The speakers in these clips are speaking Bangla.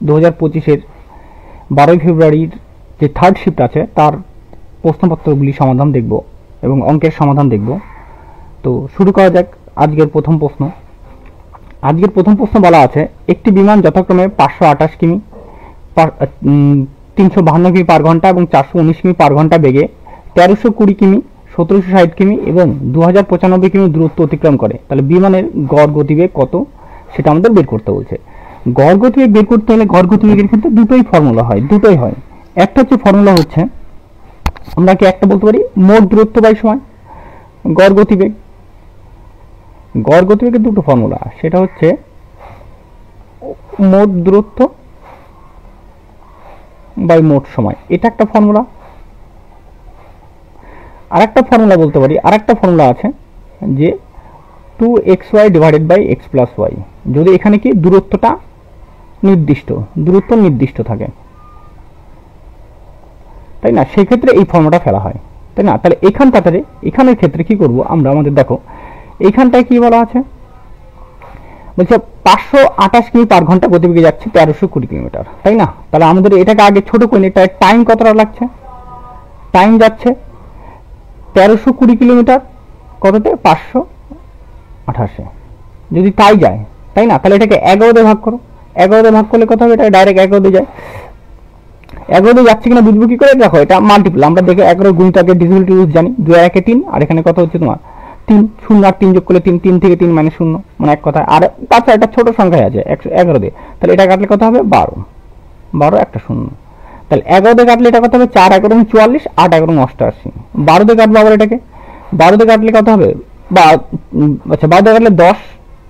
2025-এর 12 ফেব্রুয়ারির যে থার্ড শিফট আছে তার প্রশ্নপত্রগুলি সমাধান দেখব এবং অঙ্কের সমাধান দেখব। তো শুরু করা যাক আজকের প্রথম প্রশ্ন। আজকের প্রথম প্রশ্ন বলা আছে, একটি বিমান যথাক্রমে 528 কিমি, 352 কিমি পার ঘন্টা এবং 419 কিমি পার ঘন্টা বেগে 1320 কিমি, 1760 কিমি এবং 2095 কিমি দূরত্ব অতিক্রম করে। তাহলে বিমানের গড় গতিবেগ কত সেটা আমাদের বের করতে বলছে। গড় গতিবেগ বের করতে হলে গড় গতিবেগের ক্ষেত্রে দুটোই ফর্মুলা হয়, দুটোই হয়। একটা হচ্ছে ফর্মুলা হচ্ছে, আমরা কি একটা বলতে পারি মোট দূরত্ব বাই সময় গড় গতিবেগ। গড় গতিবেগের দুটো ফর্মুলা, সেটা হচ্ছে মোট দূরত্ব বাই মোট সময়, এটা একটা ফর্মুলা। আরেকটা ফর্মুলা বলতে পারি, আরেকটা ফর্মুলা আছে যে 2xy divided by x plus y, যদি এখানে কি দূরত্বটা নির্দিষ্ট থাকে, তাই না, সেই ক্ষেত্রে এই ফর্মুলাটা ফেলা হয়, তাই না। তাহলে এখানের ক্ষেত্রে কি করব আমরা, আমাদের দেখো এইখানটায় কি বলা আছে, বলছে 528 কিমি পার ঘন্টা গতিবেগে যাচ্ছে 1320 কিলোমিটার, তাই না। তাহলে আমাদের এটাকে আগে ছোট করে নিই, তাই টাইম কতটা লাগছে, টাইম যাচ্ছে 1320 কিলোমিটার কততে 528, যদি তাই যায়, তাই না। তাহলে এটাকে 11 দিয়ে ভাগ করো, 11 দিয়ে ভাগ করলে কত হবে, এটা ডাইরেক্ট 11 দিয়ে যায়। 11 দিয়ে যাচ্ছে কিনা বুঝবো কি করে, দেখো এটা মাল্টিপল, আমরা দেখে 11 গুণিতকের ডিভিজিবিলিটি রুলস জানি, 2 আর 1 3, আর এখানে কত হচ্ছে তোমার 3, 0 আর 3 যোগ করলে 3, 3 থেকে 3 মানে 0, মানে এক কথা। আর তাছাড়া একটা ছোট সংখ্যায় আছে 111 দিয়ে, তাহলে এটা কাটলে কত হবে 12 একটা 0। তাহলে 11 দিয়ে কাটলে এটা কত হবে 4 11 44, 8 11 88, 12 দিয়ে কাটবো আবার এটাকে, 12 দিয়ে কাটলে কত হবে, আচ্ছা 12 দিয়ে কাটলে 10,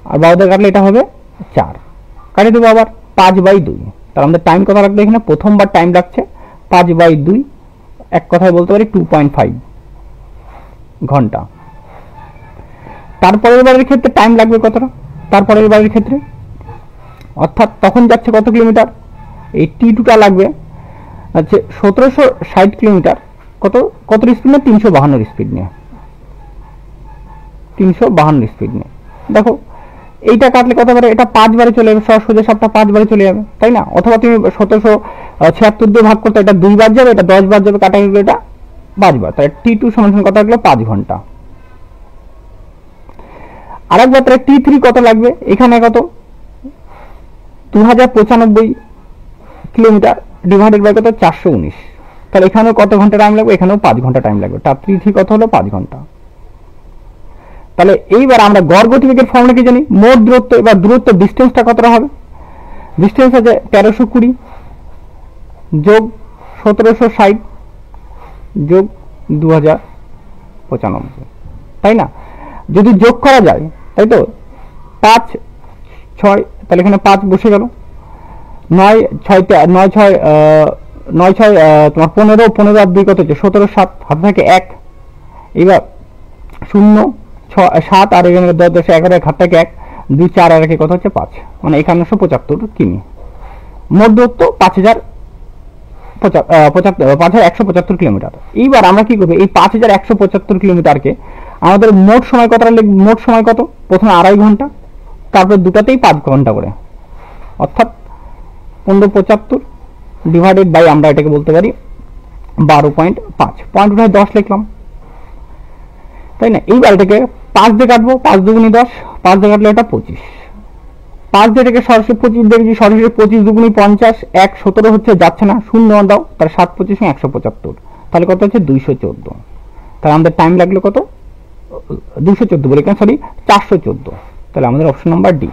আর 12 দিয়ে কাটলে এটা হবে 4, কাটিয়ে দেবো আবার 5/2। তাহলে আমাদের টাইম কত লাগবে এখানে, প্রথমবার টাইম লাগছে 5/2, এক কথায় বলতে পারি 2.5 ঘন্টা। তারপরের বারের ক্ষেত্রে টাইম লাগবে কতটা, তারপরের বারের ক্ষেত্রে অর্থাৎ তখন যাচ্ছে কত কিলোমিটার, এই T2টা লাগবে আচ্ছা 1760 কিলোমিটার, কত স্পিড নিয়ে, 352 স্পিড নিয়ে, 352 স্পিড নিয়ে। দেখো এইটা কাটলে কত পারে, এটা 5 বারে চলে যাবে, সোজা সবটা 5 বারে চলে যাবে, তাই না। অথবা তুমি 1776 দিয়ে ভাগ করতে, এটা 2 বার যাবে, এটা 10 বার যাবে, কাটা গেলে এটা 5 বার, তাই T2 সমান কত লাগলো 5 ঘন্টা। আরেকবার তাহলে T3 কত লাগবে, এখানে কত 2095 কিলোমিটার ডিভাইডেড বাই কত 419, তাহলে এখানেও কত ঘন্টা টাইম লাগবে, এখানেও 5 ঘন্টা টাইম লাগবে। তার T3 কত হলো 5 ঘন্টা। তাহলে এইবার আমরা গড় গতিবেগের ফর্মুলা কি জানি, মোট দূরত্ব, এবার দূরত্ব ডিস্টেন্সটা কতটা হবে, ডিস্টেন্স আছে 1320 যোগ 1760 যোগ 2095, তাই না। যদি যোগ করা যায়, তাই তো 5 6, তাহলে এখানে 5 বসে গেল, 9 6 তোমার 15 আর 2 কত হচ্ছে 17, 7 হাতে থাকে 1, এবার 0 6 7 আর এখানে 10 10 11 হাত থাকে 1, 2 4 আর 1 কত হচ্ছে 5, মানে 5175 কিমি। মোট দূরত্ব 5175 কিলোমিটার। এইবার আমরা কি করবো, এই 5175 কিলোমিটারকে আমাদের মোট সময় কতটা লিখব, মোট সময় কত, প্রথমে 2.5 ঘন্টা, তারপরে দুটাতেই 5 ঘন্টা করে, অর্থাৎ 1575 ডিভাইডেড বাই আমরা এটাকে বলতে পারি 12.5, পয়েন্ট উঠায় 10 লিখলাম, তাই না। এইবার এটাকে 5 দিয়ে কাটবো, 5 দুগুণি 10, 5 দিয়ে কাটলে এটা 25, 5 দিয়ে এটাকে সরাসরি 25 দেখছি, সরাসরি 25 দুগুণি 50, 1 17 হচ্ছে, যাচ্ছে না, 0 দাও, তার 7 25 175, তাহলে কত হচ্ছে 214। তাহলে আমাদের টাইম লাগলো কত 214 বলে, সরি 414, তাহলে আমাদের অপশন নাম্বার ডি,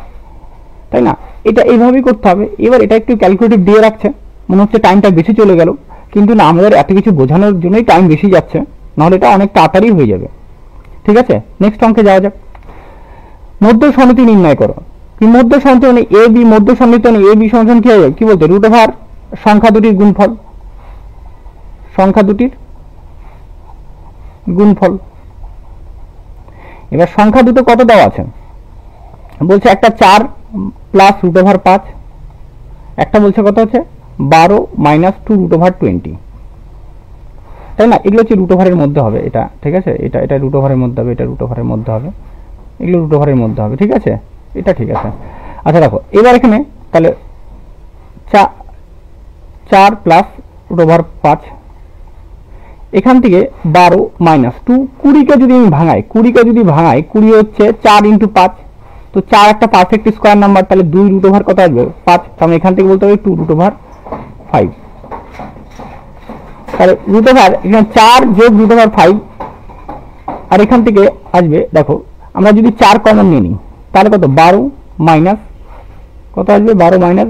তাই না। এটা এইভাবেই করতে হবে। এবার এটা একটু ক্যালকুলেটিভ দিয়ে রাখছে, মনে হচ্ছে টাইমটা বেশি চলে গেল, কিন্তু না, আমাদের এত কিছু বোঝানোর জন্যই টাইম বেশি যাচ্ছে, নাহলে এটা অনেক তাড়াতাড়ি হয়ে যাবে। ঠিক আছে, নেক্সট অঙ্কে যাওয়া যাক। মধ্য সমিতি নির্ণয় করো। কি মধ্য সমিতি মানে এ বি, মধ্য সমিতি মানে এ বি সমান কি হবে, কি বলতে, রুট ওভার সংখ্যা দুটির গুণফল, সংখ্যা দুটির গুণফল। এবার সংখ্যা দুটো কত দেওয়া আছে, বলছে একটা 4 প্লাস রুট ওভার 5, একটা বলছে কত হচ্ছে 12 মাইনাস 2 রুট ওভার 20, তাই না। এগুলো হচ্ছে রুট ওভারের মধ্যে হবে, এটা ঠিক আছে, এটা রুট ওভারের মধ্যে হবে, এটা রুট ওভারের মধ্যে হবে, এগুলো রুট ওভারের মধ্যে হবে, ঠিক আছে, এটা ঠিক আছে। আচ্ছা দেখো এবার এখানে তাহলে 4 প্লাস রুট ওভার 5, এখান থেকে 12 মাইনাস 2, 20কে যদি আমি ভাঙাই 20 হচ্ছে 4 ইন্টু 5, তো 4 একটা পারফেক্ট স্কোয়ার নাম্বার, তাহলে 2 রুট ওভার কত আসবে 5, তাহলে এখান থেকে বলতে হবে 2 রুট ওভার 5, তাহলে রুট ওভার এখানে 4 যোগ রুট ওভার 5, আর এখান থেকে আসবে দেখো আমরা যদি 4 কমন নিয়ে নিই তাহলে কত 12 মাইনাস কত আসবে 12 মাইনাস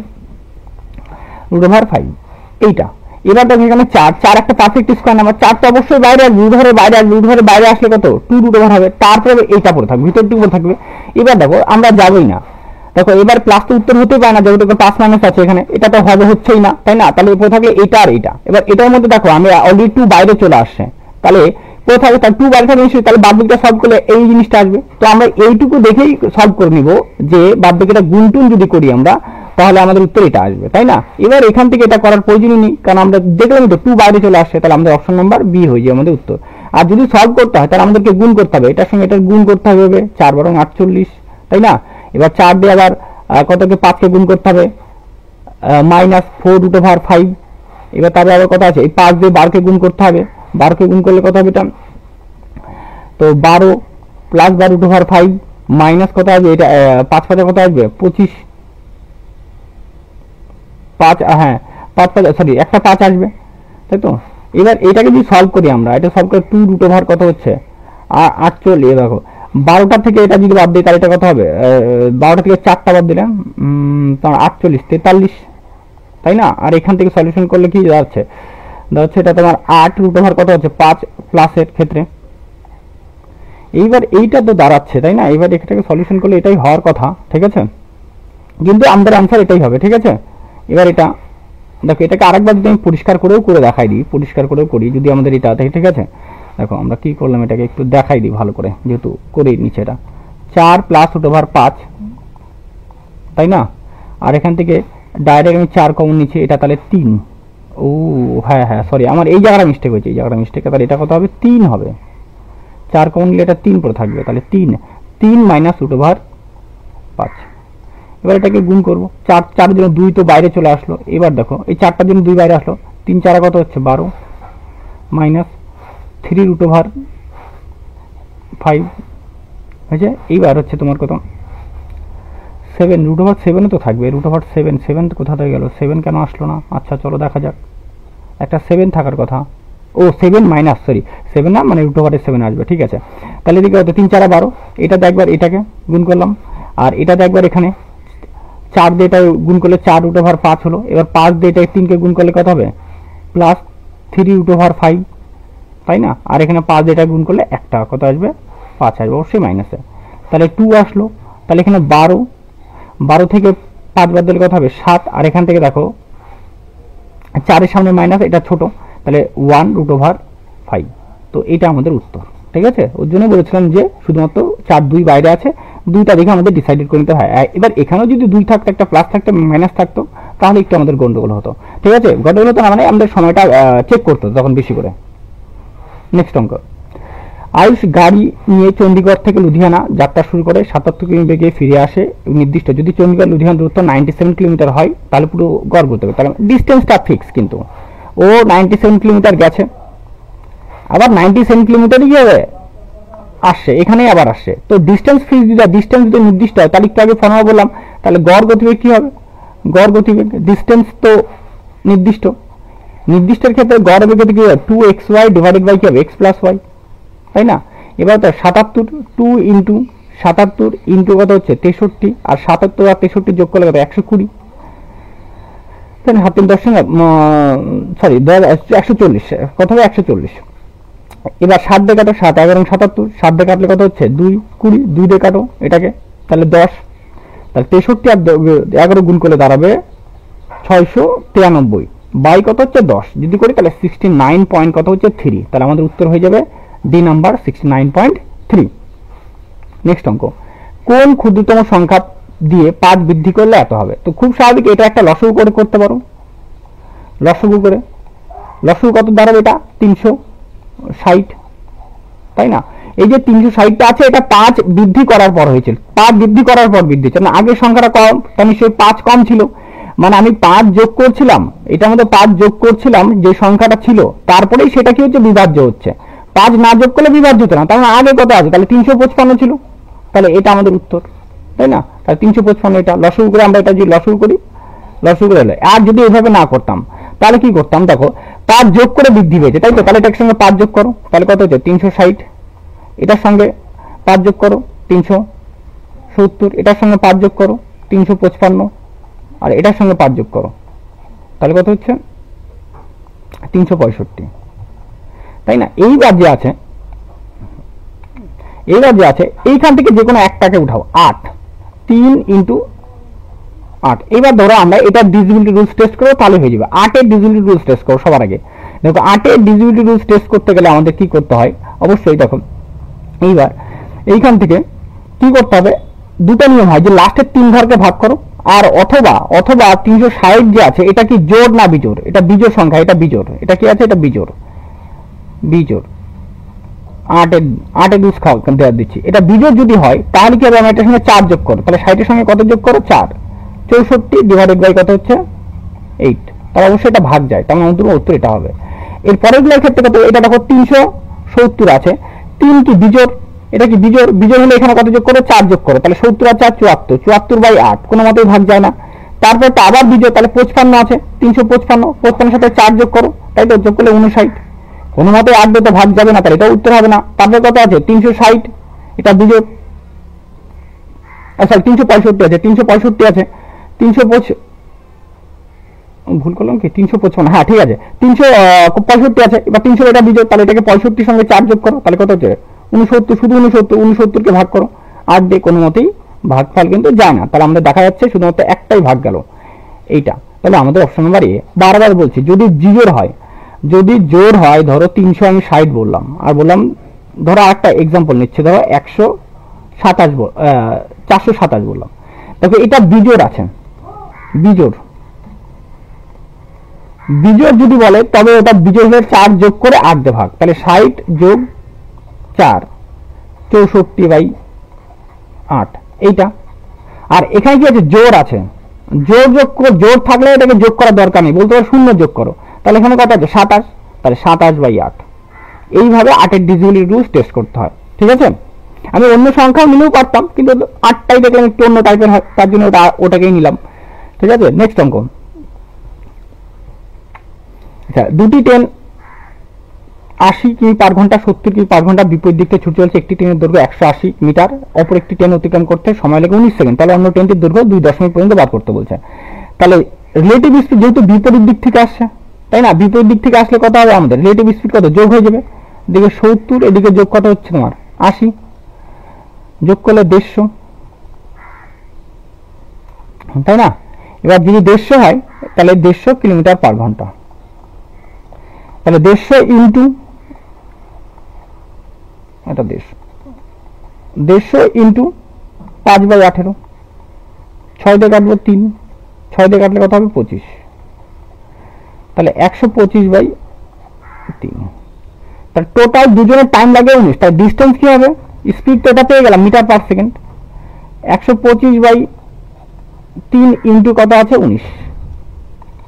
রুট ওভার 5 এইটা। এবার দেখো এখানে 4 একটা পারফেক্ট স্কোয়ার নাম্বার, 4 তো অবশ্যই বাইরে আসবে, রুট ওভারের বাইরে আসবে, রুট ওভারের বাইরে আসলে কত 2 রুট ওভার হবে, তারপরে এইটা পড়ে থাকবে, ভিতরটুকু পড়ে থাকবে। এবার দেখো আমরা যাবোই না, দেখো এবার প্লাস তো উত্তর হতেই পারে না, যেহেতু প্লাস মাইনাস আছে এখানে, এটা তো হবে হচ্ছেই না, তাই না? তাহলে পড়ে থাকলে এটা আর এটা। এবার এটার মধ্যে দেখো আমি অলরেডি 2 বাইরে চলে আসছে, তাহলে পড়ে থাকবে, তাহলে 2 বাইরে থাকবে নিশ্চয়ই, তাহলে বাদবাকিটা সলভ করলে এই জিনিসটা আসবে। তো আমরা এইটুকু দেখেই সলভ করে নিব যে বাদবাকিটা গুণটুন যদি করি আমরা তাহলে আমাদের উত্তর এটা আসবে, তাই না? এবার এখান থেকে এটা করার প্রয়োজনই নেই, কারণ আমরা দেখলাম তো 2 বাইরে চলে আসছে, তাহলে আমাদের অপশন নাম্বার বি হয়ে যায় আমাদের উত্তর। আর যদি সলভ করতে হয় তাহলে আমাদেরকে গুণ করতে হবে, এটার সঙ্গে এটার গুণ করতে হবে, 4 বরং 48, তাই না? এবার 4 দিয়ে আবার কতকে 5কে গুণ করতে হবে, মাইনাস 4 রুট ওভার 5, এবার তারপরে আবার কত আছে এই 5 দিয়ে 12কে গুণ করতে হবে, 12কে গুণ করলে কত হবে এটা, তো 12 প্লাস 12 রুট ওভার 5 মাইনাস কত আসবে এটা 5 5 কত আসবে 25, 5 হ্যাঁ 5 5 সরি একটা 5 আসবে, তাই তো? এবার এটাকে যদি সলভ করি আমরা, এটা সলভ করে 2 রুট ওভার কত হচ্ছে 48, দেখো 12টা থেকে এটা যদি বাদ দিই তাহলে এটা কত হবে, 12টা থেকে 4টা বাদ দিলাম তোমার 48 43, তাই না? আর এখান থেকে সলিউশন করলে কি দাঁড়াচ্ছে এটা তোমার 8 রুট ওভার কত হচ্ছে 5 প্লাসের ক্ষেত্রে। এইবার এইটা তো দাঁড়াচ্ছে, তাই না? এবার এটাকে সলিউশন করলে এটাই হওয়ার কথা, ঠিক আছে? কিন্তু আমাদের আনসার এটাই হবে, ঠিক আছে? এবার এটা দেখো এটাকে আরেকবার যদি আমি পরিষ্কার করেও করে দেখাই দিই, পরিষ্কার করেও করি যদি আমাদের এটা থাকে, ঠিক আছে? দেখো আমরা কি করলাম, এটাকে একটু দেখাই দিই ভালো করে, যেহেতু করেই নিচে এটা 4 প্লাস রুট ওভার 5, তাই না? আর এখান থেকে ডাইরেক্ট আমি 4 কমন নিচ্ছি, এটা তাহলে 3, ও হ্যাঁ হ্যাঁ সরি আমার এই জায়গাটা মিস্টেক হয়েছে, এই জায়গাটা মিস্টেক, তাহলে এটা কত হবে 3 হবে, 4 কমন নিলে এটা 3 পড়ে থাকবে, তাহলে 3 মাইনাস রুট ওভার 5। এবার এটাকে গুণ করবো, 4 জন্য 2 তো বাইরে চলে আসলো, এবার দেখো এই 4টার জন্য 2 বাইরে আসলো, 3 4 কত হচ্ছে 12 মাইনাস 3 রুট ওভার 5 হয়েছে। এইবার হচ্ছে তোমার কত 7 রুট ওভার 7 তো থাকবে, রুট ওভার 7 তো কোথা থেকে গেল, 7 কেন আসলো না? আচ্ছা চলো দেখা যাক, একটা 7 থাকার কথা, ও 7 মাইনাস সরি 7 না মানে রুট ওভারে 7 আসবে, ঠিক আছে? তাহলে এদিকে কত 3 4 12, এটাতে একবার এটাকে গুণ করলাম, আর এটাতে একবার এখানে 4 দিয়ে এটা গুণ করলে 4 রুট ওভার 5 হলো, এবার 5 দিয়ে এটা 3কে গুণ করলে কত হবে প্লাস 3 রুট ওভার 5, তাই না? আর এখানে 5 দিয়ে এটা গুণ করলে একটা কত আসবে 5 আসবে, অবশ্যই মাইনাসে, তাহলে 2 আসলো। তাহলে এখানে 12 থেকে 5 বাদ দিলে কত হবে 7, আর এখান থেকে দেখো 4 এর সামনে মাইনাস, এটা ছোট, তাহলে 1 রুট ওভার 5, তো এটা আমাদের উত্তর, ঠিক আছে? ওর জন্য বলেছিলাম যে শুধুমাত্র 4 2 বাইরে আছে, 2টা দেখে আমাদের ডিসাইডেড করে নিতে হয়। এবার এখানেও যদি 2 থাকতো, একটা প্লাস থাকতো মাইনাস থাকতো, তাহলে একটু আমাদের গন্ডগোল হতো, ঠিক আছে? গন্ডগোল হতো না মানে আমাদের সময়টা চেক করতো তখন বেশি করে। নেক্সট অঙ্ক, আয়ুষ গাড়ি নিয়ে চণ্ডীগড় থেকে লুধিয়ানা যাত্রা শুরু করে 77 কিমি বেগে ফিরে আসে নির্দিষ্ট, যদি চণ্ডীগড় লুধিয়ানা দূরত্ব 97 কিলোমিটার হয় তাহলে পুরো গড় করতে হবে, তাহলে ডিস্টেন্সটা ফিক্স, কিন্তু ও 97 কিলোমিটার গেছে, আবার 97 কিলোমিটারই গিয়ে আসছে, এখানেই আবার আসছে, তো ডিস্টেন্স ফিক্স, ডিস্টেন্স যদি নির্দিষ্ট হয় তাহলে একটু আগে ফর্মুলা বললাম, তাহলে গড় গতিবেগ কি হবে, গড় গতিবেগ ডিস্টেন্স তো নির্দিষ্ট, নির্দিষ্টের ক্ষেত্রে গড় বেগ কি হবে 2xy ডিভাইডেড বাই কি হবে x প্লাস y, তাই না? এবার তো 77 2 ইন্টু 77 ইন্টু কত হচ্ছে 63, আর 77 আর 63 যোগ করলে কত 120, তাহলে হাত 3 10 সরি 140, কত হবে 140। এবার 7 দিয়ে কাটো, 7 11 77, 7 দিয়ে কাটলে কত হচ্ছে 2 20, 2 দিয়ে কাটো এটাকে, তাহলে 10, তাহলে 63 আর 11 গুণ করলে দাঁড়াবে 693 বাই কত হচ্ছে 10, যদি করি তাহলে 69 পয়েন্ট কত হচ্ছে 3, তাহলে আমাদের উত্তর হয়ে যাবে ডি নাম্বার 69.3। নেক্সট অঙ্ক, কোন ক্ষুদ্রতম সংখ্যা দিয়ে 5 বৃদ্ধি করলে এত হবে? তো খুব স্বাভাবিক, এটা একটা লসগু করে করতে পারো, লসগু করে, লসগু কত দাঁড়াবে এটা 360, তাই না? এই যে 360টা আছে এটা 5 বৃদ্ধি করার পর হয়েছিল, 5 বৃদ্ধি করার পর বৃদ্ধি হচ্ছে না, আগের সংখ্যাটা কম, তার নিশ্চয়ই 5 কম ছিল, মানে আমি 5 যোগ করছিলাম, এটার মধ্যে 5 যোগ করছিলাম যে সংখ্যাটা ছিল, তারপরেই সেটা কি হচ্ছে বিভাজ্য হচ্ছে। 5 না যোগ করলে বিভাজ্য হতো না, তার মানে আগে কত আছে, তাহলে 355 ছিল, তাহলে এটা আমাদের উত্তর, তাই না? তাহলে 355, এটা লসগু করে আমরা এটা যদি লসগু করি, লসগু করে এলো। আর যদি এইভাবে না করতাম তাহলে কি করতাম, দেখো 5 যোগ করে বৃদ্ধি পেয়েছে, তাই তো? তাহলে এটার সঙ্গে 5 যোগ করো, তাহলে কত হচ্ছে 360, এটার সঙ্গে 5 যোগ করো 370, এটার সঙ্গে 5 যোগ করো 355, আর এটার সঙ্গে 5 যোগ করো, তাহলে কত হচ্ছে 365, তাই না? এইবার যে আছে এইখান থেকে যে কোনো একটাকে উঠাও, 8, 3 ইন্টু 8। এবার ধরো আমরা এটা ডিভিজিবিলিটি রুলস টেস্ট করবো, তাহলে হয়ে যাবে। 8 এর ডিভিজিবিলিটি রুলস টেস্ট করো সবার আগে। দেখো 8 এর ডিভিজিবিলিটি রুলস টেস্ট করতে গেলে আমাদের কি করতে হয়, অবশ্যই দেখো এইবার এইখান থেকে কি করতে হবে, দুটো নিয়ম হয়, যে লাস্টের 3 ঘরকে ভাগ করো, আর অথবা 360 যে আছে এটা কি জোড় না বিজোড়, এটা বিজোড় সংখ্যা, এটা বিজোড়, এটা কি আছে, এটা বিজোড়। 8 এর রুলস দেওয়া দিচ্ছি, এটা বিজোড় যদি হয় তাহলে কি হবে, আমরা এটার সঙ্গে 4 যোগ করো, তাহলে 60 এর সঙ্গে কত যোগ করো, 4, 64 ডিভাইডেড বাই কত হচ্ছে 8, তাহলে অবশ্যই এটা ভাগ যায়, তার মানে উত্তর এটা হবে। এর পরেরগুলোর ক্ষেত্রে কত, এটা দেখো 370 আছে, 3 কি বিজোড়, এটা কি বিজোড়, বিজোড় হলে এখানে কত যোগ করো, 4 যোগ করো, তাহলে 70 আর 4 74, 74 বাই 8 কোনো মতেই ভাগ যায় না। তারপর তো আবার বিজোড়, তাহলে 55 আছে, 355 সাথে 4 যোগ করো, তাই তো? যোগ করলে 59, কোনো মতে 8 দিয়ে তো ভাগ যাবে না, তাহলে এটা উত্তর হবে না। তারপরে কত আছে 360, এটা বিজোড়, আচ্ছা 365 আছে, 365 আছে, 365, ভুল করলাম কি 355, হ্যাঁ ঠিক আছে 365 আছে। এবার 300 এটা বিজোড়, তাহলে এটাকে 65 সঙ্গে 4 যোগ করো, তাহলে কত হচ্ছে 69, শুধু 69 কে ভাগ করো, 8 দিয়ে কোনো মতেই ভাগফল কিন্তু যায় না, তাহলে আমাদের দেখা যাচ্ছে শুধুমাত্র একটাই ভাগ গেল, এইটা। তাহলে আমাদের অপশন নাম্বার এ। বারবার বলছি যদি জিজোর হয়, যদি জোর হয়, ধরো 300 আমি 60 বললাম, আর বললাম ধরো আরেকটা এক্সাম্পল নিচ্ছে, ধরো 427 বললাম, দেখো এটা বিজোড় আছে, বিজোড় যদি বলে তবে ওটা বিজোড় হলে 4 যোগ করে 8 দিয়ে ভাগ, তাহলে 60 যোগ 4 64 বাই 8, এইটা। আর এখানে কি আছে, জোর আছে, জোর থাকলে এটাকে যোগ করার দরকার নেই, বলতে পারো 0 যোগ করো, তাহলে এখানে কত আছে 27, তাহলে 27 বাই 8। এইভাবে 8 এর ডিভিজিবিলিটি রুলস টেস্ট করতে হয়, ঠিক আছে? আমি অন্য সংখ্যা নিলেও পারতাম, কিন্তু 8টাই দেখলাম একটু অন্য টাইপের হয়, তার জন্য ওটাকেই নিলাম, ঠিক আছে? নেক্সট অঙ্ক, আচ্ছা দুটি ট্রেন 80 কিমি পার ঘন্টা 70 কিমি পার ঘন্টা বিপরীত দিক থেকে ছুটে চলছে, একটি ট্রেনের দৈর্ঘ্য 180 মিটার, অপর একটি ট্রেন অতিক্রম করতে সময় লাগে 19 সেকেন্ড, তাহলে অন্য ট্রেনটির দৈর্ঘ্য 2 দশমিক পর্যন্ত বার করতে বলছে। তাহলে রিলেটিভ স্পিড যেহেতু বিপরীত দিক থেকে আসছে, তাই না? বিপরীত দিক থেকে আসলে কত হবে, আমাদের রিলেটিভ স্পিড কত যোগ হয়ে যাবে, এদিকে 70, এদিকে যোগ কত হচ্ছে তোমার 80, যোগ করলে 150, তাই না? এবার যদি 150 হয় তাহলে 150 কিলোমিটার পার ঘন্টা, তাহলে 150 ইন্টু এটা 150 ইন্টু 5 বাই 18, 6 দিয়ে কাটবো 3, 6 দিয়ে কাটলে কত হবে 25, তাহলে 125 বাই 3, তাহলে টোটাল দুজনের টাইম লাগে 19, তাহলে ডিস্টেন্স কি হবে, স্পিড তো এটা পেয়ে গেলাম metre per second, 125 by 3 into কত আছে 19,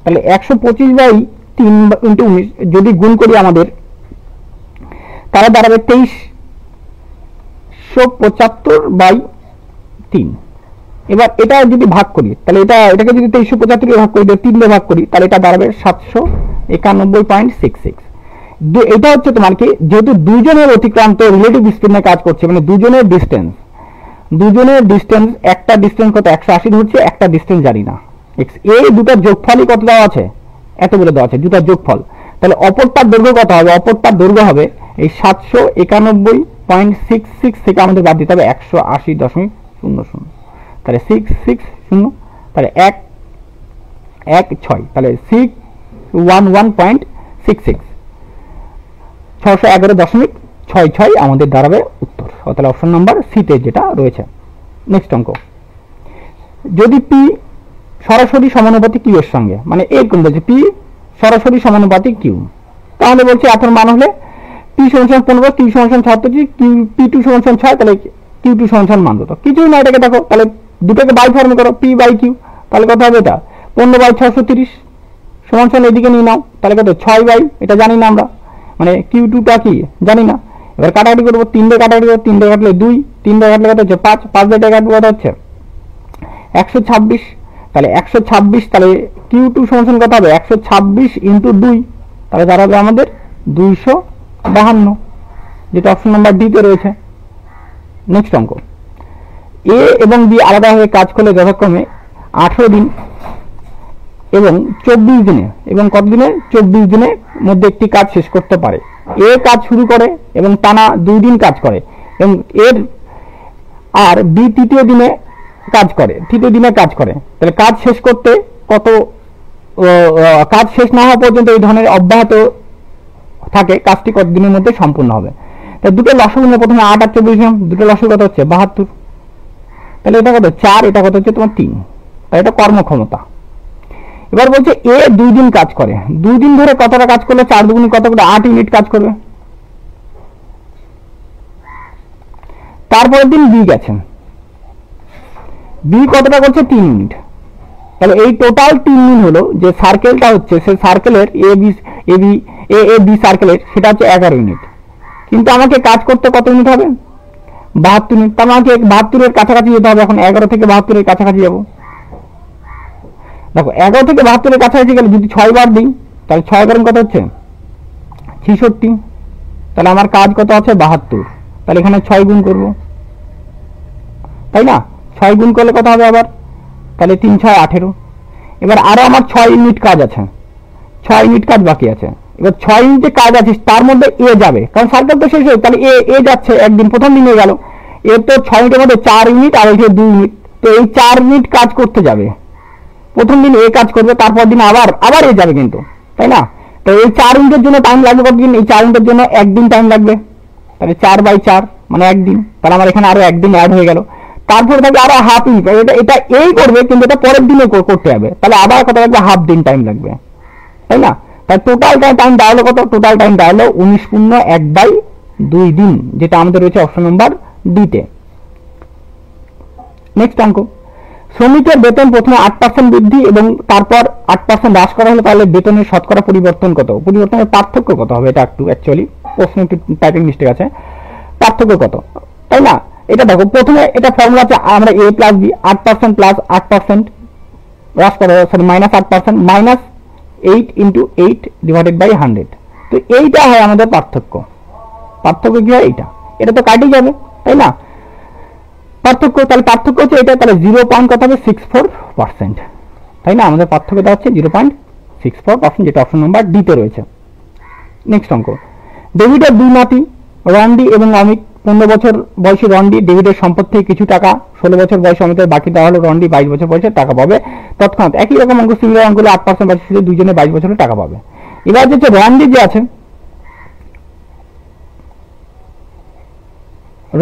তাহলে 125 বাই 3 ইন্টু 19 যদি গুণ করি আমাদের, তাহলে দাঁড়াবে 2375 বাই 3। এবার এটা যদি ভাগ করি, তাহলে এটাকে যদি 2375 দিয়ে ভাগ করি, 3 দিয়ে ভাগ করি, তাহলে এটা দাঁড়াবে 791.66। এটা হচ্ছে তোমার কি, যেহেতু দুজনের অতিক্রান্ত রিলেটিভ স্পিড নিয়ে কাজ করছে, মানে দুজনের ডিস্টেন্স একটা ডিস্টেন্স কত 180 ধরছে, একটা ডিস্টেন্স জানি না, এই দুটার যোগফলই কত দেওয়া আছে, এত বলে দেওয়া আছে, দুটার যোগফল। তাহলে অপরটার দৈর্ঘ্য কত হবে, অপরটার দৈর্ঘ্য হবে এই 791.66 থেকে আমাদের বাদ দিতে হবে 180.00, তাহলে 660, তাহলে 116, তাহলে 611.66, 611.66 আমাদের দাঁড়াবে উত্তর। তাহলে অপশন নাম্বার সিতে যেটা রয়েছে। নেক্সট অঙ্ক, যদি পি সরাসরি সমানুপাতিক কিউ এর সঙ্গে, মানে এরকম বলছে পি সরাসরি সমানুপাতিক কিউ, তাহলে বলছে এখন মান হলে পি সমান 15, কিউ সমান 36, পি টু সমান 6, তাহলে কিউ টু সমান মান কত, কিছুই না, এটাকে দেখো, তাহলে দুটোকে বাই ফর্মে করো, পি বাই কিউ, তাহলে কত হবে এটা 15/630 সমান সমান এদিকে নিয়ে নাও, তাহলে কত 6 বাই, এটা জানি না আমরা, মানে Q2টা কি জানি না। এবার কাটাকাটি করবো, 3 দিয়ে কাটাকাটি করবো, 3 দিয়ে কাটলে 2, 3 দিয়ে কাটলে কত হচ্ছে 5, 5 দিয়ে কাটবো কত হচ্ছে 126। তাহলে 126, তাহলে Q2 সমান কত হবে 126 × 2, তাহলে দাঁড়াবে আমাদের 252, যেটা অপশন নাম্বার ডি তে রয়েছে। নেক্সট অঙ্ক, এ এবং বি আলাদাভাবে কাজ করলে যথাক্রমে 18 দিন এবং 24 দিনে এবং কত দিনে 24 দিনের মধ্যে একটি কাজ শেষ করতে পারে। এ কাজ শুরু করে এবং টানা 2 দিন কাজ করে, এবং এর আর বি তৃতীয় দিনে কাজ করে, তাহলে কাজ শেষ করতে কত, কাজ শেষ না হওয়া পর্যন্ত এই ধরনের অব্যাহত থাকে, কাজটি কত দিনের মধ্যে সম্পূর্ণ হবে। তাই দুটো লসাগু নিয়ে প্রথমে 8 আর 24 নিলাম, দুটো লসাগু কত হচ্ছে 72, তাহলে এটা কত 4, এটা কত হচ্ছে তোমার 3, তাই এটা কর্মক্ষমতা। এবার বলছে এ 2 দিন কাজ করে, 2 দিন ধরে কতটা কাজ করলে 4 দুগুণে কত করে 8 ইউনিট কাজ করবে। তারপরের দিন বি গেছেন, বি কতটা করছে 3 ইউনিট, তাহলে এই টোটাল 3 দিন হলো যে সার্কেলটা হচ্ছে, সেই সার্কেলের এ বি সার্কেলের সেটা হচ্ছে 11 ইউনিট, কিন্তু আমাকে কাজ করতে কত ইউনিট হবে 72 ইউনিট, তার আমাকে 72 এর কাছাকাছি যেতে হবে। এখন 11 থেকে 72 এর কাছাকাছি যাবো, দেখো 11 থেকে 72 এর কাছাকাছি গেলে যদি 6 বার দিই, তাহলে 6 বার কত হচ্ছে 66, তাহলে আমার কাজ কত আছে 72, তাহলে এখানে 6 গুণ করবো, তাই না, 6 গুণ করলে কত হবে আবার, তাহলে 3 6 18। এবার আরো আমার 6 ইউনিট কাজ আছে, 6 ইউনিট কাজ বাকি আছে। এবার 6 ইউনিটে কাজ আছে, তার মধ্যে এ যাবে, কারণ সার্কেল তো শেষ হয়ে, তাহলে এ যাচ্ছে একদিন, প্রথম দিনে গেল, এর তো 6 ইউনিটের মধ্যে 4 ইউনিট আর ওইখানে 2 ইউনিট, তো এই 4 ইউনিট কাজ করতে যাবে, প্রথম দিন এ কাজ করবে, তারপর দিন আবার এ যাবে কিন্তু, তাই না। তো এই 4 ইউনিটের জন্য টাইম লাগবে কতদিন, এই 4 ইউনিটের জন্য একদিন টাইম লাগবে, তাহলে 4/4 মানে একদিন, তাহলে আমার এখানে আরো একদিন অ্যাড হয়ে গেল। তারপরে থাকবে আরো হাফ ইউনিট, এটা এই করবে কিন্তু এটা পরের দিনে করতে হবে, তাহলে আবার কত লাগবে হাফ দিন টাইম লাগবে, তাই না। তাই টোটাল টাইম দাঁড়ালো কত, টোটাল টাইম দাঁড়ালো 19.1/2 দিন, যেটা আমাদের রয়েছে অপশন নাম্বার ডি তে। নেক্সট অঙ্ক, শ্রমিকের বেতন প্রথমে 8% বৃদ্ধি এবং তারপর 8% হ্রাস করা হলো, তাহলে বেতনের শতকরা পরিবর্তন কত, পরিবর্তনের পার্থক্য কত হবে, এটা একটু অ্যাকচুয়ালি প্রশ্ন একটু টাইপিং মিস্টেক আছে, পার্থক্য কত, তাই না। এটা দেখো প্রথমে এটা ফর্মুলা আছে, আমরা a প্লাস বি 8% প্লাস 8% হ্রাস করা, সরি -8% -8 × 8 ডিভাইডেড বাই 100, তো এইটা হয় আমাদের পার্থক্য কি হয় এইটা, এটা তো কাটিয়ে যাবে, তাই না, পার্থক্য, তাহলে পার্থক্য হচ্ছে এটা, তাহলে 0.64%, তাই না, আমাদের পার্থক্যটা হচ্ছে 0.64%, যেটা অপশন নাম্বার ডি তে রয়েছে। নেক্সট অঙ্ক, ডেভিডের 2 নাতি রন্ডি এবং অমিত, 15 বছর বয়সী রন্ডি ডেভিডের সম্পদ থেকে কিছু টাকা 16 বছর বয়সী অমিতের বাকি দেওয়া হলো, রন্ডি 22 বছর বয়সে টাকা পাবে তৎক্ষণাৎ। একই রকম অঙ্ক, সিমিলার অঙ্কগুলো 8% বাকি ছিল, দুইজনে 22 বছরের টাকা পাবে। এবার হচ্ছে রন্ডি যে আছে,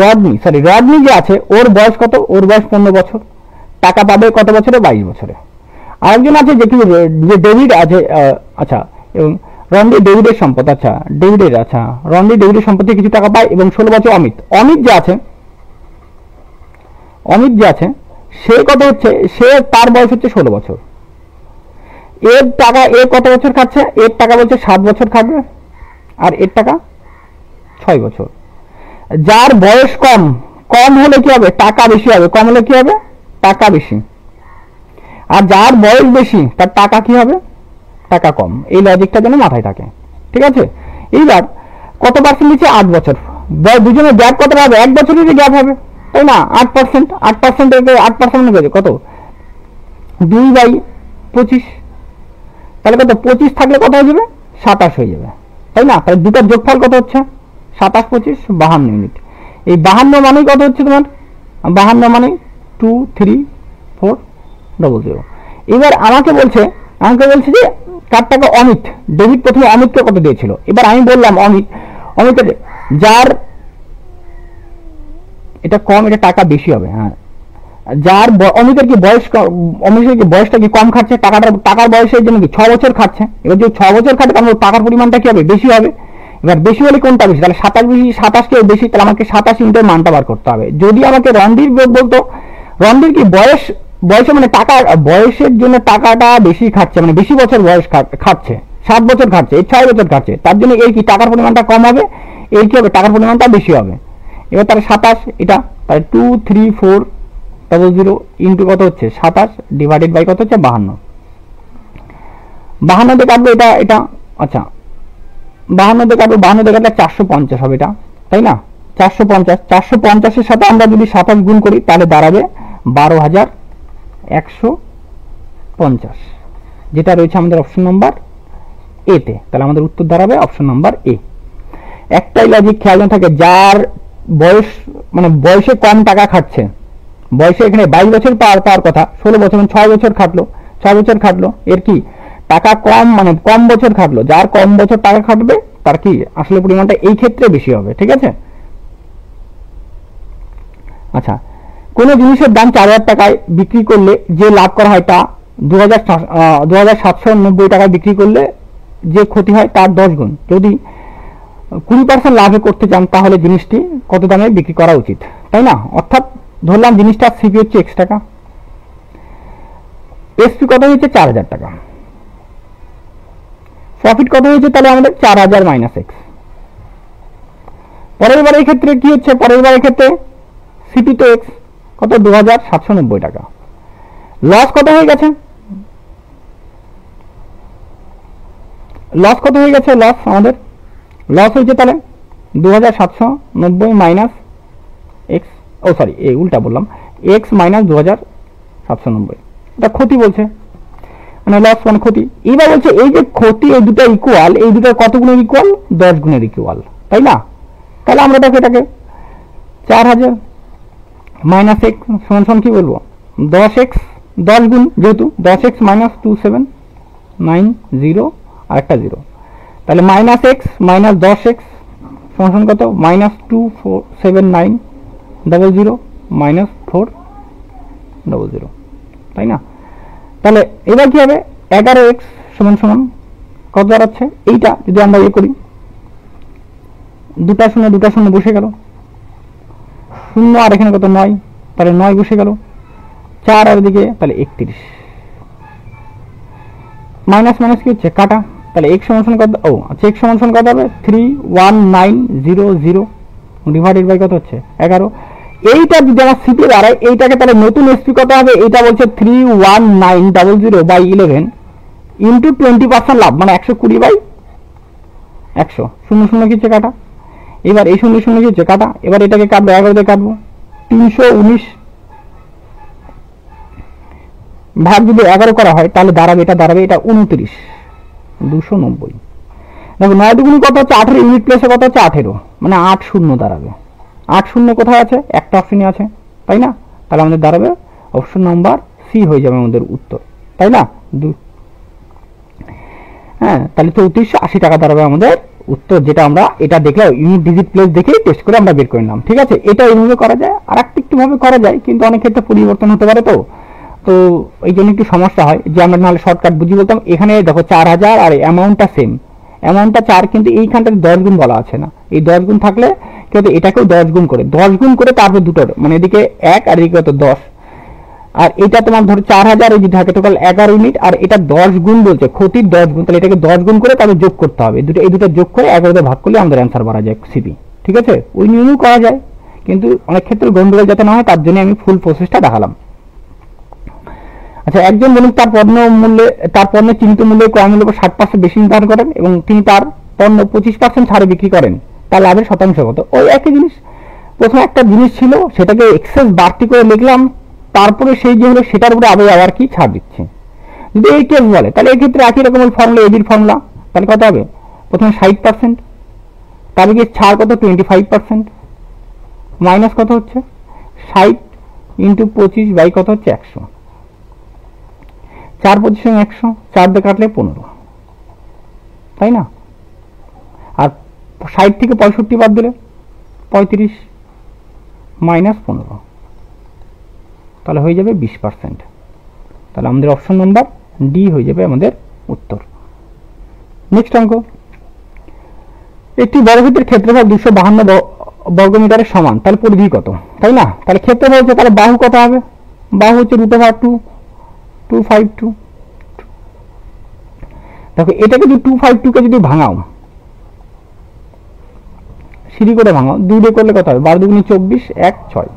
রডনি যে আছে, ওর বয়স কত, ওর বয়স 15 বছর, টাকা পাবে কত বছরে 22 বছরে। আরেকজন আছে যে কি, যে ডেভিড আছে, আচ্ছা, এবং রন্ডি ডেভিডের সম্পদ, আচ্ছা রন্ডি ডেভিডের সম্পদ থেকে কিছু টাকা পায় এবং 16 বছর অমিত যে আছে সে কত হচ্ছে, সে তার বয়স হচ্ছে 16 বছর, এর টাকা এ কত বছর খাচ্ছে, এর টাকা বলছে 7 বছর খাবে, আর এর টাকা 6 বছর। যার বয়স কম হলে কি হবে, টাকা বেশি হবে, কম হলে কি হবে, টাকা বেশি, আর যার বয়স বেশি তার টাকা কি হবে, টাকা কম। এই লজিকটা যেন মাথায় থাকে, ঠিক আছে। এইবার কত পার্সেন্ট দিচ্ছে, 8 বছর, দুজনের গ্যাপ কত হবে, 1 বছরেরই গ্যাপ হবে, তাই না। 8%, 8% কত 2/25, তাহলে কত 25 থাকলে কত হয়ে যাবে 27 হয়ে যাবে, তাই না। তাহলে দুটোর যোগফল কত হচ্ছে 27 25 52 ইউনিট। এই 52 মানে কত হচ্ছে তোমার, 52 মানে 23400। এবার আমাকে বলছে যে কার টাকা, অমিত, ডেভিড প্রথমে অমিতকে কত দিয়েছিল। এবার আমি বললাম অমিতের যার এটা কম, এটা টাকা বেশি হবে, হ্যাঁ। যার অমিতের কি বয়সটা কি কম খাচ্ছে, টাকার বয়সের জন্য কি 6 বছর খাচ্ছে। এবার যদি 6 বছর খাটে তাহলে টাকার পরিমাণটা কি হবে, বেশি হবে। এবার বেশি হলে কোনটা বেশি, তাহলে 27 বেশি, 27 কে বেশি, তাহলে আমাকে 27 ইউনিটের মানটা বার করতে হবে। যদি আমাকে রন্ডির বলতো, রন্ডির কি বয়স বয়সে মানে টাকা, বয়সের জন্য টাকাটা বেশি খাচ্ছে, মানে বেশি বছর বয়স খাচ্ছে, 7 বছর খাচ্ছে, এই 6 বছর খাচ্ছে, তার জন্য এই কি টাকার পরিমাণটা কম হবে, এই কি হবে টাকার পরিমাণটা বেশি হবে। এবার তাহলে 27 এটা, তাহলে 23400 ইন্টু কত হচ্ছে 27 ডিভাইডেড বাই কত হচ্ছে 52, 52 দিয়ে কাটবো এটা এটা, আচ্ছা 52 দিয়ে কাটবো, 52 দিয়ে কাটলে 450 হবে এটা, তাই না 450, 450 সাথে আমরা যদি 27 গুণ করি তাহলে দাঁড়াবে 12150, যেটা রয়েছে আমাদের অপশন নাম্বার এ তে। তাহলে আমাদের উত্তর দাঁড়াবে অপশন নাম্বার এ। একটাই লজিক খেয়াল না থাকে, যার বয়স মানে বয়সে কম টাকা খাচ্ছে, বয়সে এখানে 22 বছর পাওয়ার কথা, 16 বছর 6 বছর খাটলো, 6 বছর খাটলো, এর কি টাকা কম, মানে কম বছর খাটলো, যার কম বছর টাকা খাটবে তার কি আসলে পরিমাণটা এই ক্ষেত্রে বেশি হবে, ঠিক আছে। আচ্ছা, কোন জিনিসের দাম 4000 টাকায় বিক্রি করলে যে লাভ করা হয় তা 2790 টাকায় বিক্রি করলে যে ক্ষতি হয় তার 10 গুণ। যদি 20% লাভে করতে চান তাহলে জিনিসটি কত দামে বিক্রি করা উচিত, তাই না। অর্থাৎ ধরলাম জিনিসটা সিপি হচ্ছে x টাকা, এসপি কত হয়েছে 4000 টাকা, প্রফিট কত হয়েছে তাহলে আমাদের 4000 মাইনাস এক্স। পরের বারের ক্ষেত্রে কি হচ্ছে, পরের বারের ক্ষেত্রে সিপি তো এক্স কত 2790 টাকা, লস কত হয়ে গেছে, লস কত হয়ে গেছে, লস আমাদের লস হয়েছে তাহলে 2790 মাইনাস এক্স, ও সরি এই উল্টা বললাম, এক্স মাইনাস 2790, এটা ক্ষতি বলছে, মানে লস মানে ক্ষতি। এবার বলছে এই যে ক্ষতি এই দুটো ইকুয়াল, এই দুটো কত গুণের ইকুয়াল 10 গুণের ইকুয়াল, তাই না। তাহলে আমরা এটাকে 4000 মাইনাস এক্স সমান সমান কি বলবো 10x, 10 গুণ যেহেতু 10x মাইনাস 2790 আর একটা 0, তাহলে মাইনাস এক্স মাইনাস 10x সমান কত মাইনাস 24790 মাইনাস 400, তাই না। তাহলে এবার কি হবে 11x সমান সমান কত দাঁড়াচ্ছে, এইটা যদি আমরা ইয়ে করি, দুটা শূন্য বসে গেল, 0 আর এখানে কত 9, তাহলে 9 বসে গেল, 4 আর দিকে তাহলে 31, মাইনাস মাইনাস কি হচ্ছে কাটা, তাহলে x সমান কত, ও আচ্ছা x সমান কত হবে 31900 ডিভাইডেড বাই কত হচ্ছে 11। এইটা যদি আমার সিপি দাঁড়ায়, এইটাকে তাহলে নতুন এসপি কত হবে, এইটা বলছে 31900 বাই 11 ইন্টু 20% লাভ, মানে 120 বাই 100, 0 কি হচ্ছে কাটা। এবার এই 0 কি হচ্ছে কাটা, এবার এটাকে কাটবো 11 দিয়ে কাটবো, 319 ভাগ যদি 11 করা হয় তাহলে দাঁড়াবে এটা 29290। দেখো 9 দুগুণ কত হচ্ছে 18, ইউনিট প্লেসে কত হচ্ছে 18, মানে 80 দাঁড়াবে। 80 কোথায় আছে, একটা অপশনে আছে, তাই না। তাহলে আমাদের দাঁড়াবে অপশন নাম্বার সি হয়ে যাবে আমাদের উত্তর, তাই না। হ্যাঁ, তাহলে 3480 টাকা দাঁড়াবে আমাদের উত্তর, যেটা আমরা এটা দেখলে ইউনিট ডিজিট প্লেস দেখে টেস্ট করে আমরা বের করে নিলাম, ঠিক আছে। এটা এইভাবে করা যায়, আর একটু ভাবে করা যায়, কিন্তু অনেক ক্ষেত্রে পরিবর্তন হতে পারে, তো এই জন্য একটু সমস্যা হয়, যে আমরা নাহলে শর্টকাট বুঝি বলতাম। এখানে দেখো 4000 আর অ্যামাউন্টটা সেম, অ্যামাউন্টটা 4, কিন্তু এইখানটাতে 10 গুণ বলা আছে না, এই 10 গুণ থাকলে কিন্তু এটাকেও 10 গুণ করে তারপর দুটোর মানে এদিকে 1 আর এদিকে কত 10, আর এটা তোমার ধরো 4000 এই যে থাকে টোটাল 11 ইউনিট, আর এটা 10 গুণ বলছে, ক্ষতির 10 গুণ, তাহলে এটাকে 10 গুণ করে তারপর যোগ করতে হবে, এই দুটো যোগ করে 11 দিয়ে ভাগ করলে আমাদের অ্যান্সার বাড়া যায় সিপি, ঠিক আছে। ওই নিয়মেও করা যায়, কিন্তু অনেক ক্ষেত্রে গন্ডগোল যাতে না হয় তার জন্য আমি ফুল প্রসেসটা দেখালাম। আচ্ছা, একজন বণিক তার পণ্যের চিহ্নিত মূল্যে ক্রয় মূল্যের উপর 60% বেশি নির্ধারণ করেন এবং তিনি তার পণ্য 25% ছাড়ে বিক্রি করেন, তার লাভের শতাংশ কত। ওই একই জিনিস, প্রথমে একটা জিনিস ছিল সেটাকে এক্সেস বাড়তি করে লিখলাম, তারপরে সেই যে হলো সেটার উপরে আবার কি ছাড় দিচ্ছে। যদি এই কেস বলে তাহলে এই ক্ষেত্রে একই রকম ফর্মুলা, এবির ফর্মুলা, তাহলে কত হবে প্রথমে 60%, তাহলে কি ছাড় কত 25%, মাইনাস কত হচ্ছে 60 ইন্টু 25 বাই কত হচ্ছে 100, 4 25 100, 4 দিয়ে কাটলে 15, তাই না। আর 60 থেকে 65 বাদ দিলে 35 মাইনাস 15, তাহলে হয়ে যাবে 20%। তাহলে আমাদের অপশন নাম্বার ডি হয়ে যাবে আমাদের উত্তর। নেক্সট অঙ্ক, একটি বর্গক্ষেত্রের ক্ষেত্রফল 252 বর্গমিটারের সমান, তাহলে পরিধি কত, তাই না। তাহলে ক্ষেত্রফল হচ্ছে, তাহলে বাহু কত হবে, বাহু হচ্ছে √2 দেখো এটাকে যদি 252 কে যদি ভাঙাও, সিঁড়ি করে ভাঙাও, 2 দিয়ে করলে কত হবে? 12 দুগুণে 24, 1 6,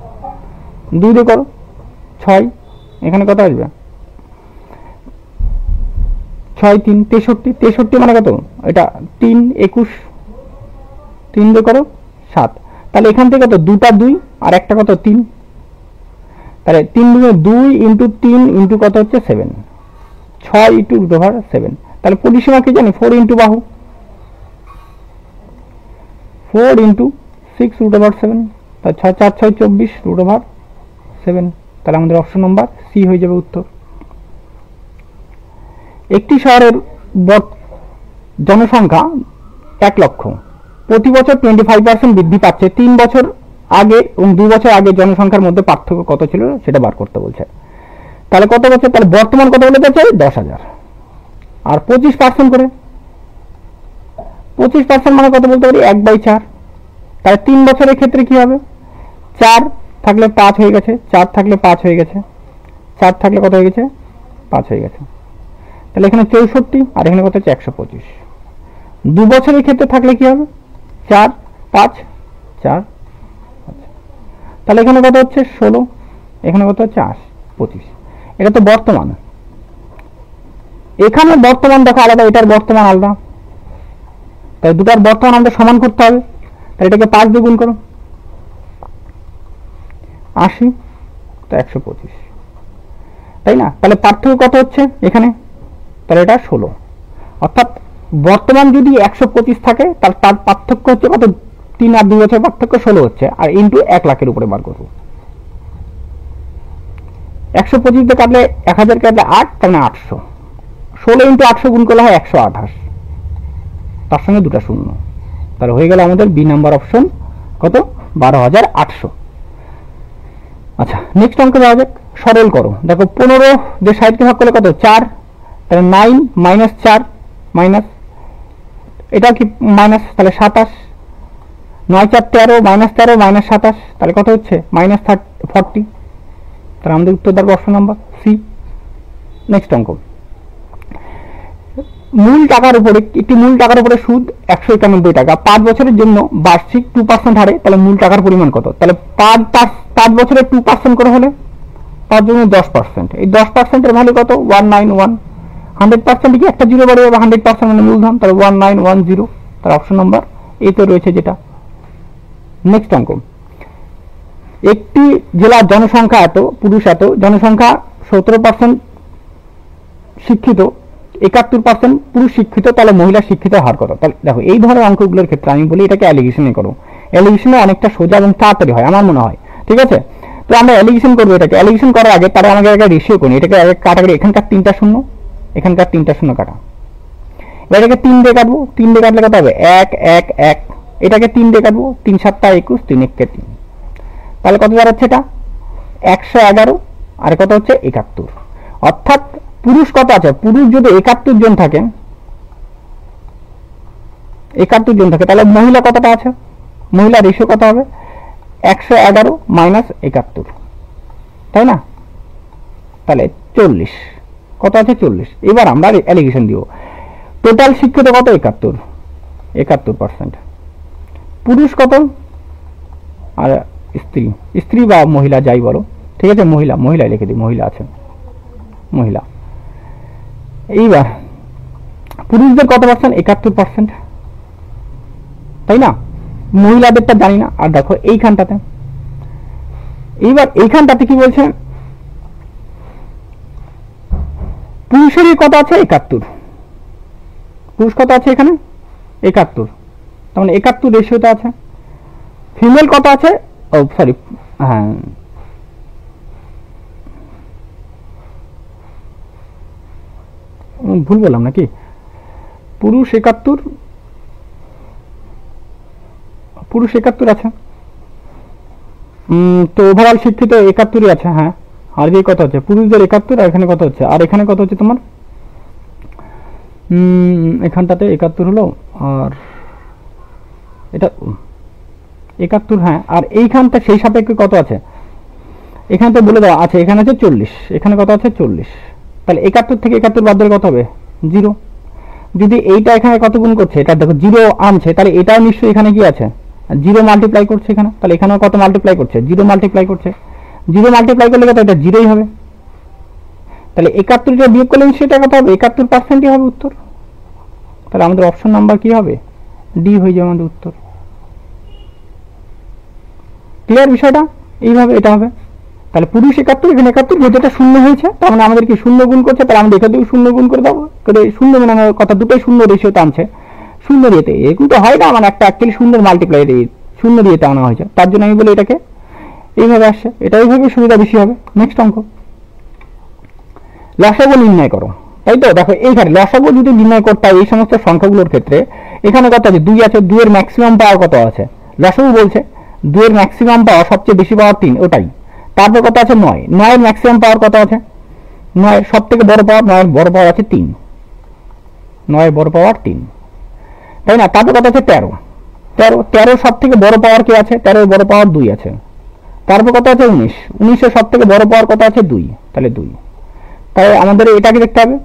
2 দিয়ে করো 6, এখানে কত আসবে? 6 3 63 মানে কত? এটা 3 21, 3 দিয়ে করো 7, তাহলে এখান থেকে কত? 2টা 2 আর একটা কত? 3, তাহলে 3 দুগুণে 2 ইন্টু 3 ইন্টু কত হচ্ছে? 7, 6 ইন্টু √7, তাহলে পরিসীমা কি জানি? 4 ইন্টু বাহু, 4 ইন্টু 6 √7, তাহলে 6 4 6 24 √7, তাহলে আমাদের অপশন নাম্বার সি হয়ে যাবে উত্তর। একটি শহরের জনসংখ্যা 1 লক্ষ, প্রতি বছর 25% বৃদ্ধি পাচ্ছে, 3 বছর আগে এবং 2 বছর আগে জনসংখ্যার মধ্যে পার্থক্য কত ছিল সেটা বার করতে বলছে। তাহলে কত বছর? তাহলে বর্তমান কত বলে দিয়েছে? 10,000, আর 25% করে, 25% মানে কত বলতে পারি? 1/4, তাহলে 3 বছরের ক্ষেত্রে কি হবে? 4 থাকলে 5 হয়ে গেছে, 4 থাকলে 5 হয়ে গেছে, 4 থাকলে কত হয়ে গেছে? 5 হয়ে গেছে, তাহলে এখানে 64 আর এখানে কত হচ্ছে? 125। 2 বছরের ক্ষেত্রে থাকলে কি হবে? 4 5 4, তাহলে এখানে কত হচ্ছে? 16, এখানে কত হচ্ছে? 25। এটা তো বর্তমান, এখানে বর্তমান দেখো আলাদা, এটার বর্তমান আলাদা, তাই দুটার বর্তমান আমাদের সমান করতে হবে। তাহলে এটাকে 5 দিয়ে গুণ করো, 80, তো 125, তাই না? তাহলে পার্থক্য কত হচ্ছে এখানে? তাহলে এটা 16, অর্থাৎ বর্তমান যদি 125 থাকে তাহলে তার পার্থক্য হচ্ছে কত? 3 আর 2 বছর পার্থক্য 16 হচ্ছে, আর ইন্টু 1 লাখের উপরে বার করবো। 125 দিয়ে কাটলে 1000 কাটলে 8, তার মানে 800, 16 ইন্টু 800 গুণ করলে হয় 128, তার সঙ্গে 2টা শূন্য, তাহলে হয়ে গেল আমাদের বি নাম্বার অপশন কত? 12,800। আচ্ছা, নেক্সট অঙ্ক দেওয়া যাক। সরল করো, দেখো 15 দিয়ে 60 কে ভাগ করলে কত? 4, তাহলে 9 মাইনাস 4 মাইনাস, এটা কি মাইনাস, তাহলে 27, 9 4 13 মাইনাস 13 মাইনাস 27, তাহলে কত হচ্ছে? মাইনাস 40, তাহলে আমাদের উত্তর দেওয়ার অপশন নাম্বার সি। নেক্সট অঙ্ক, মূল টাকার উপরে, একটি মূল টাকার উপরে সুদ 191 টাকা 5 বছরের জন্য বার্ষিক 2% হারে, তাহলে মূল টাকার পরিমাণ কত? তাহলে 5 বছরে 2% করে হলে 5 জন্য 10%, এই 10% এর ভ্যালু কত? 191, 100% কি একটা জিরো বাড়বে, 100% মানে মূলধন, তাহলে 1910, তার অপশন নাম্বার এ তো রয়েছে যেটা। নেক্সট অঙ্ক, একটি জেলার জনসংখ্যা এত, পুরুষ এত, জনসংখ্যা 17% শিক্ষিত, 71% পুরুষ শিক্ষিত, তাহলে মহিলা শিক্ষিত হার কত? তাহলে দেখো এই ধরনের অঙ্কগুলোর ক্ষেত্রে আমি বলি এটাকে অ্যালিগেশনে করো, অ্যালিগেশনে অনেকটা সোজা এবং তাড়াতাড়ি হয় আমার মনে হয়, ঠিক আছে? তো আমরা অ্যালিগেশন করবো, এটাকে অ্যালিগেশন করার আগে তাহলে আমাকে একটা রেশিও করি, এটাকে কাটাকাটি, এখানকার 3টা শূন্য, এখানকার 3টা শূন্য কাটা, এবার এটাকে 3 দিয়ে কাটবো, 3 দিয়ে কাটলে কত হবে? 1 1 1, এটাকে 3 দিয়ে কাটবো, 3 7 21, 3 1 3, তাহলে কত দাঁড়াচ্ছে? এটা 111, আর কত হচ্ছে? 71, অর্থাৎ পুরুষ কত আছে? পুরুষ যদি 71 জন থাকে, 71 জন থাকে, তাহলে মহিলা কতটা আছে? মহিলা রেশিও কত হবে? 111 মাইনাস 71, তাই না? তাহলে 40, কত আছে? 40। এবার আমরা অ্যালিগেশন দিব, টোটাল শিক্ষিত কত? 71%, পুরুষ কত? আর স্ত্রী বা মহিলা যাই বলো, ঠিক আছে? মহিলা লিখে দিই, মহিলা আছে, মহিলা। এইবার পুরুষদের কত পার্সেন্ট? 71%, তাই না? মহিলাদেরটা জানি না। আর দেখো এইখানটাতে, এইবার এইখানটাতে কি বলছে? পুরুষেরই কত আছে? 71, পুরুষ কত আছে এখানে? 71, তার মানে 71 রেশিওতে আছে। ফিমেল কত আছে? ও সরি, হ্যাঁ ভুল বললাম নাকি? পুরুষ 71 আছে, তো ওভারঅল শিক্ষিত 71ই আছে, হ্যাঁ। আর এই কত হচ্ছে? পুরুষদের 71, আর এখানে কত হচ্ছে? আর এখানে কত হচ্ছে তোমার? এখানটাতে 71 হলো, আর এটা 71, হ্যাঁ। আর এইখানটা সেই সাপেক্ষে কত আছে? এখানে তো বলে দেওয়া আছে, এখানে আছে 40, এখানে কত আছে 40, তাহলে 71 থেকে 71 বাদ দিলে কত হবে 0। যদি এইটা এখানে কত গুণ করছে, এটা দেখো 0 আনছে, তাহলে এটাও নিশ্চয়ই এখানে কি আছে 0 মাল্টিপ্লাই করছে এখানে, তাহলে এখানেও কত মাল্টিপ্লাই করছে 0 মাল্টিপ্লাই করছে, 0 মাল্টিপ্লাই করলে কত এটা 0ই হবে। তাহলে 71টা বিয়োগ করলে সেটা কত হবে 71%ই হবে উত্তর। তাহলে আমাদের অপশন নাম্বার কি হবে ডি হয়ে যাবে আমাদের উত্তর। ক্লিয়ার বিষয়টা? এইভাবে এটা হবে। তাহলে পুরুষ 71, এখানে 71, যেহেতু এটা শূন্য হয়েছে তার মানে আমাদের কি শূন্য গুণ করছে, তাহলে আমরা এখান থেকে শূন্য গুণ করে দেবো, করে শূন্য মানে আমার কথা দুটোই শূন্য রেশিওতে আনছে, শূন্য দিয়েতে এরকম তো হয় না, মানে একটা অ্যাকচুয়ালি শূন্যের মাল্টিপ্লাই দিয়ে শূন্য দিয়েতে আনা হয়েছে, তার জন্য আমি বলি এটাকে এইভাবে আসছে, এটা এইভাবে সুবিধা বেশি হবে। নেক্সট অঙ্ক, লসাগু নির্ণয় করো। তাই তো দেখো এইখানে লসাগু যদি নির্ণয় করতে হয় এই সমস্ত সংখ্যাগুলোর ক্ষেত্রে, এখানে কত আছে 2 আছে, 2 এর ম্যাক্সিমাম পাওয়ার কত আছে, লসাগু বলছে 2 এর ম্যাক্সিমাম পাওয়ার সবচেয়ে বেশি পাওয়ার 3, ওটাই। তারপর কত আছে 9, 9 এর ম্যাক্সিমাম পাওয়ার কত আছে, 9 এর সব থেকে বড় পাওয়ার, 9 এর বড় পাওয়ার আছে 3, 9 এর বড় পাওয়ার 3, তাই না। তারপর কত আছে 13, 13 সব থেকে বড় পাওয়ার কি আছে, 13 এর বড় পাওয়ার 2 আছে। তারপর কত আছে 19, 19 এর সব থেকে বড় পাওয়ার কত আছে 2, তাহলে 2। তাহলে আমাদের এটাকে দেখতে হবে,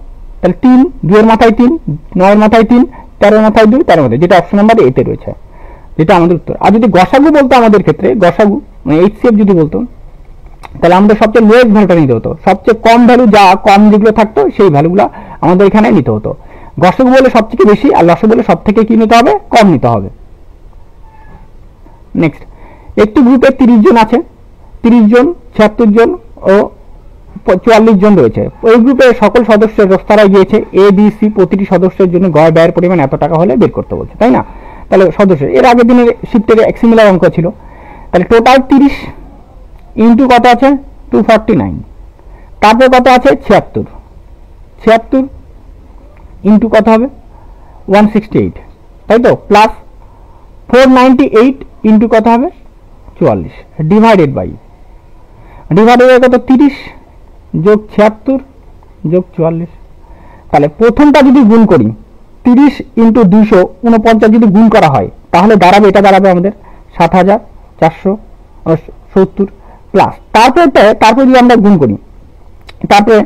তাহলে 3, 2 এর মাথায় 3, 9 এর মাথায় 3, 13 এর মাথায় 2, 13 এর মাথায়, যেটা অপশন নাম্বার এতে রয়েছে, যেটা আমাদের উত্তর। আর যদি গসাগু বলতো আমাদের ক্ষেত্রে, গসাগু মানে এইচসিএফ যদি বলতো, তাহলে আমাদের সবচেয়ে লোয়েস্ট ভ্যালুটা নিতে হতো, সবচেয়ে কম ভ্যালু যা কম যেগুলো থাকতো সেই ভ্যালুগুলো আমাদের এখানে নিতে হতো। গসাগু বলে সব থেকে বেশি, আর লসাগু বলে সব থেকে কি নিতে হবে কম নিতে হবে। নেক্সট, একটি গ্রুপে 30 জন আছে, 30 জন, 76 জন ও 44 জন রয়েছে। এই গ্রুপের সকল সদস্যের রেস্তোরাঁয় গিয়েছে, এ বি সি প্রতিটি সদস্যের জন্য গড় ব্যয়ের পরিমাণ এত টাকা হলে বের করতে বলছে, তাই না। তাহলে সদস্য এর আগের দিনের শিফটের এক সিমিলার অঙ্ক ছিল, তাহলে টোটাল 30 ইন্টু কত আছে 249, তারপর কত আছে 76, 76 ইন্টু কত হবে 168, তাই তো, প্লাস 498 ইন্টু কত হবে 44, ডিভাইডেড বাই কত 30 যোগ 76 যোগ 44। তাহলে প্রথমটা যদি গুণ করি 30 ইন্টু 249 যদি গুণ করা হয় তাহলে দাঁড়াবে, এটা দাঁড়াবে আমাদের 7470 প্লাস, তারপরে যদি আমরা গুণ করি, তারপরে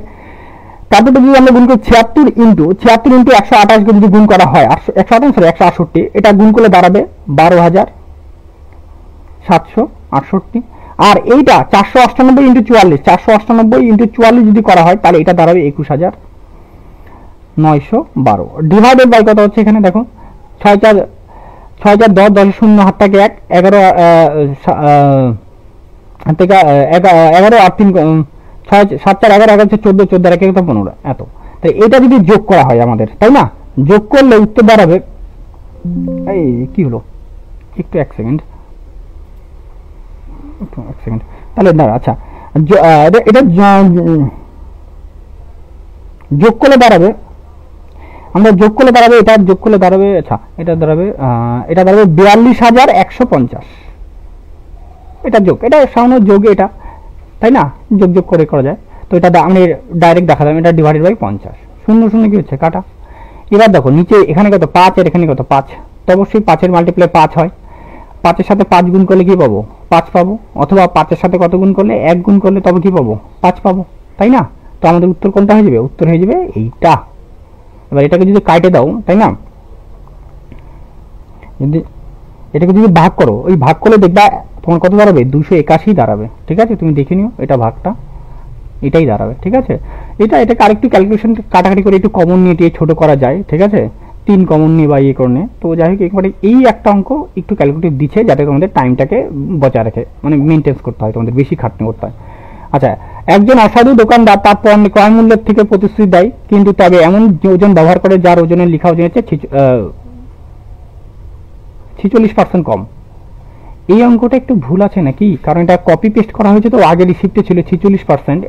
যদি আমরা গুণ করি 76 ইন্টু 128 কে যদি গুণ করা হয় 168, এটা গুণ করলে দাঁড়াবে 12768। আর এইটা 498 ইন্টু 44, 498 ইন্টু 44 যদি করা হয় তাহলে এটা দাঁড়াবে 21912, ডিভাইডেড বাই কত হচ্ছে এখানে দেখো 6010, 10 শূন্য হাত থেকে 1, 11 হাত থেকে 11 আর 3 6 7 4 11 11 14, 14 আর 1 15 এত। তাই এটা যদি যোগ করা হয় আমাদের, তাই না, যোগ করলে উত্তর দাঁড়াবে, এই কি হলো একটু এক সেকেন্ড, তাহলে দাঁড়া, আচ্ছা এটা যোগ করলে দাঁড়াবে, আমরা যোগ করলে দাঁড়াবে, এটা যোগ করলে দাঁড়াবে, আচ্ছা এটা দাঁড়াবে 42150, এটা যোগ, এটা সামান্য যোগ এটা, তাই না, যোগ করে করা যায়। তো এটা আমি ডাইরেক্ট দেখা যাবে, এটা ডিভাইডেড বাই 50, শূন্য শূন্য কি হচ্ছে কাটা। এবার দেখো নিচে এখানে কত 5 আর এখানে কত 5, তো অবশ্যই 5 এর মাল্টিপ্লাই 5 হয়, 5 এর সাথে 5 গুণ করলে কি পাবো 5 পাবো, অথবা 5 এর সাথে কত গুণ করলে 1 গুণ করলে তবে কি পাবো 5 পাবো, তাই না। তো আমাদের উত্তর কোনটা হয়ে যাবে, উত্তর হয়ে যাবে এইটা। এবার এটাকে যদি কাটে দাও, তাই না, যদি এটাকে যদি ভাগ করো, ওই ভাগ করলে দেখবা তোমার কত দাঁড়াবে 281 দাঁড়াবে, ঠিক আছে, তুমি দেখে নিও এটা ভাগটা এটাই দাঁড়াবে, ঠিক আছে। এটাকে আরেকটু ক্যালকুলেশন কাটাকাটি করে একটু কমন নিয়ে ছোট করা যায়, ঠিক আছে, 3 কমন নিয়ে বা ইয়ে করে, তো যাই হোক একবারে এই একটা অঙ্ক একটু ক্যালকুলেটিভ দিচ্ছে যাতে তোমাদের টাইমটাকে বজায় রাখে, মানে মেনটেন্স করতে হয়, তোমাদের বেশি খাটনি করতে হয়। আচ্ছা, একজন অসাধু দোকানদার তার পণ্য ক্রয় মূল্যের থেকে প্রতিশ্রুতি দেয়, কিন্তু তবে এমন ওজন ব্যবহার করে যার ওজনের লেখা ওজন হচ্ছে 46% কম। এই অঙ্কটা একটু ভুল আছে নাকি, কারণ এটা কপি পেস্ট করা হয়েছে, তো আগের শিফটে ছিল 46%,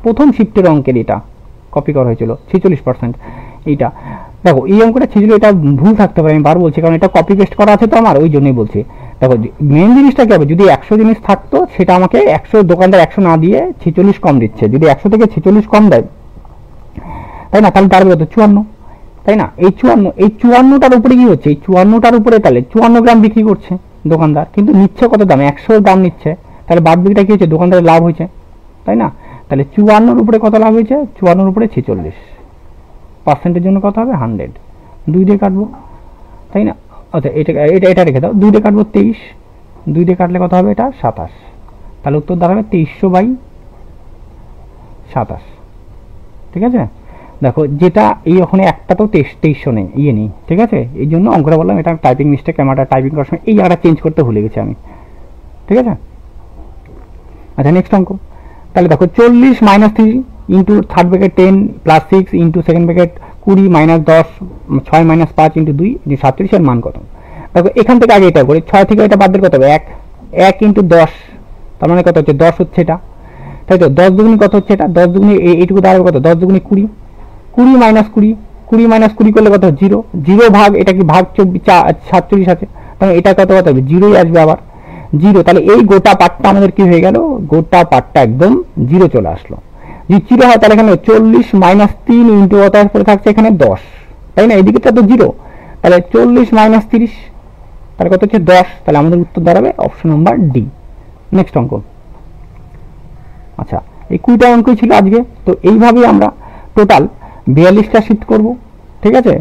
প্রথম শিফটের অঙ্কের এটা কপি করা হয়েছিল 46%। এইটা দেখো এই অঙ্কটা ছিল, এটা ভুল থাকতে পারে, আমি বার বলছি কারণ এটা কপি পেস্ট করা আছে তো আমার, ওই জন্যই বলছি। দেখো মেন জিনিসটা কি হবে, যদি 100 জিনিস থাকতো সেটা আমাকে 100 দোকানদার 100 না দিয়ে 46 কম দিচ্ছে, যদি 100 থেকে 46 কম দেয়, তাই না, তাহলে দাঁড়াবে কত 54, তাই না। এই 54টার উপরে কি হচ্ছে, এই 54টার উপরে তাহলে 54 গ্রাম বিক্রি করছে দোকানদার, কিন্তু নিচ্ছে কত দাম 100 দাম নিচ্ছে, তাহলে বাদ বিক্রিটা কি হচ্ছে দোকানদারের লাভ হয়েছে। তাই না? তাহলে 54 উপরে কত লাভ হয়েছে? 54 উপরে 46, পার্সেন্টের জন্য কত হবে? 100। 2 দিয়ে কাটবো, তাই না? আচ্ছা এটা রেখে দাও, 2 দিয়ে কাটবো 23, 2 দিয়ে কাটলে কত হবে? এটা 27। তাহলে উত্তর দাঁড়াবে 2300/27। ঠিক আছে, দেখো যেটা এই ওখানে একটা তো 2300 নেই, নেই, ঠিক আছে, এই জন্য অঙ্কটা বললাম এটা টাইপিং মিস্টেক, ক্যামেরাটা টাইপিং করার সময় এই জায়গাটা চেঞ্জ করতে ভুলে গেছি আমি, ঠিক আছে। আচ্ছা নেক্সট অঙ্ক, তাহলে দেখো 40 - 3 into third bracket 10 plus 6 into second bracket 20 - 10 6 - 5 into 2 37 এর মান কত? দেখো এখান থেকে আগে এটা করি, 6 থেকে এটা বাদ দিলে কত হবে? 1 ইন্টু 10, তার মানে কত হচ্ছে? 10 হচ্ছে এটা, তাই তো। 10 দুগুণি কত হচ্ছে? এটা 10 দুগুণি এইটুকু দাঁড়াবে কত? 10 দুগুণি 20, 20 - 20, 20 - 20 করলে কত? 0, 0 ভাগ এটা কি ভাগ 47 আছে, তাহলে এটা কত হবে? 0ই আসবে আবার 0। তাহলে এই গোটা পার্টটা আমাদের কি হয়ে গেল? গোটা পার্টটা একদম 0 চলে আসলো। যদি 0 হয় তাহলে এখানে 40 - 3 ইন্টু কত পরে থাকছে এখানে 10, তাই না? এদিকে তো 0, তাহলে 40 - 30, তাহলে কত হচ্ছে? 10। তাহলে আমাদের উত্তর দাঁড়াবে অপশন নাম্বার ডি। নেক্সট অঙ্ক। আচ্ছা এই 20টা অঙ্কই ছিল আজকে, তো এইভাবেই আমরা টোটাল 42টা শিফট করব, ঠিক আছে।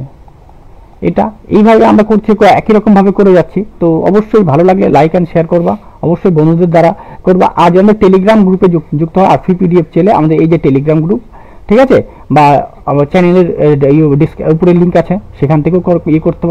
এটা এইভাবে আমরা করছি, একই রকম ভাবে করে যাচ্ছি। তো অবশ্যই ভালো লাগলে লাইক অ্যান্ড শেয়ার করবা, অবশ্যই বন্ধুদের দ্বারা করবা। আজ আমরা টেলিগ্রাম গ্রুপে যুক্ত হয়, আর ফ্রি পিডিএফ চেলে আমাদের এই যে টেলিগ্রাম গ্রুপ, ঠিক আছে, বা আমার চ্যানেলের উপরে লিঙ্ক আছে, সেখান থেকেও করতে